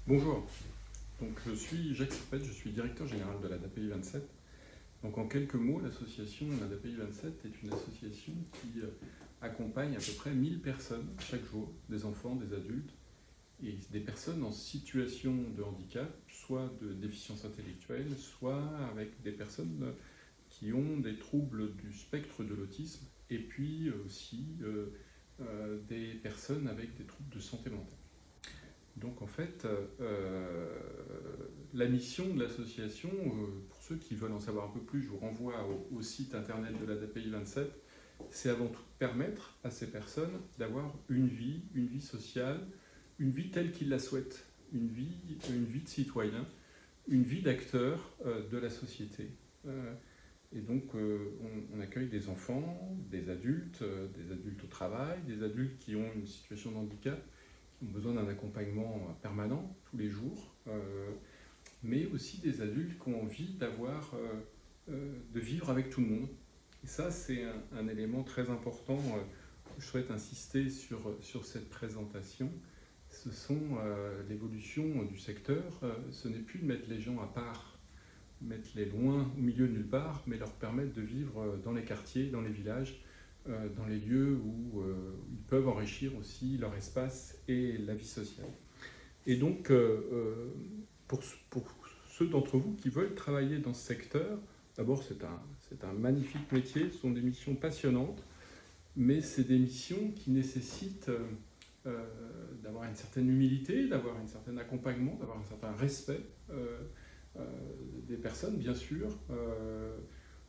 Bonjour, donc je suis Jacques Serpette, je suis directeur général de l'ADAPI 27. Donc en quelques mots, l'association l'ADAPI 27 est une association qui accompagne à peu près 1000 personnes chaque jour, des enfants, des adultes et des personnes en situation de handicap, soit de déficience intellectuelle, soit avec des personnes qui ont des troubles du spectre de l'autisme et puis aussi des personnes avec des troubles de santé mentale. Donc en fait, la mission de l'association, pour ceux qui veulent en savoir un peu plus, je vous renvoie au site internet de l'ADAPI 27, c'est avant tout permettre à ces personnes d'avoir une vie sociale, une vie telle qu'ils la souhaitent, une vie de citoyen, une vie d'acteur de la société. Et donc on accueille des enfants, des adultes au travail, des adultes qui ont une situation de handicap, ont besoin d'un accompagnement permanent tous les jours, mais aussi des adultes qui ont envie de vivre avec tout le monde. Et ça, c'est un élément très important. Je souhaite insister sur cette présentation. Ce sont l'évolution du secteur. Ce n'est plus de mettre les gens à part, mettre les loin au milieu de nulle part, mais leur permettre de vivre dans les quartiers, dans les villages, dans les lieux où ils peuvent enrichir aussi leur espace et la vie sociale. Et donc, pour ceux d'entre vous qui veulent travailler dans ce secteur, d'abord c'est un magnifique métier, ce sont des missions passionnantes, mais c'est des missions qui nécessitent d'avoir une certaine humilité, d'avoir un certain accompagnement, d'avoir un certain respect des personnes, bien sûr.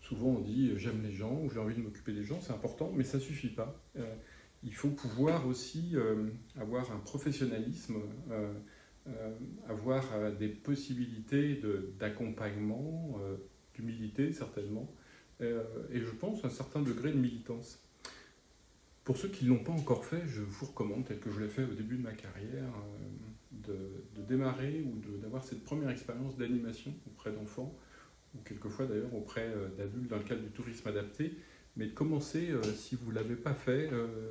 Souvent on dit j'aime les gens ou j'ai envie de m'occuper des gens, c'est important, mais ça ne suffit pas. Il faut pouvoir aussi avoir un professionnalisme, avoir des possibilités d'accompagnement, d'humilité certainement, et je pense un certain degré de militance. Pour ceux qui ne l'ont pas encore fait, je vous recommande, tel que je l'ai fait au début de ma carrière, de démarrer ou d'avoir cette première expérience d'animation auprès d'enfants, ou quelquefois d'ailleurs auprès d'adultes dans le cadre du tourisme adapté, mais de commencer, si vous ne l'avez pas fait,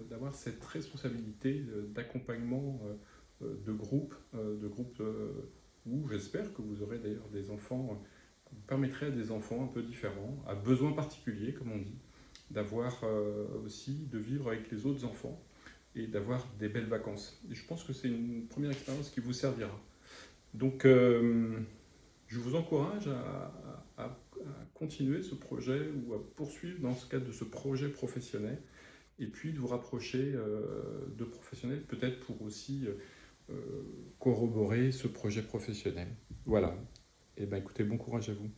d'avoir cette responsabilité d'accompagnement de groupe, où j'espère que vous aurez d'ailleurs des enfants, vous permettrez à des enfants un peu différents, à besoins particuliers comme on dit, d'avoir aussi, de vivre avec les autres enfants et d'avoir des belles vacances. Et je pense que c'est une première expérience qui vous servira. Donc je vous encourage à continuer ce projet ou à poursuivre dans ce cadre de ce projet professionnel et puis de vous rapprocher de professionnels peut-être pour aussi corroborer ce projet professionnel. Voilà. Et bien écoutez, bon courage à vous.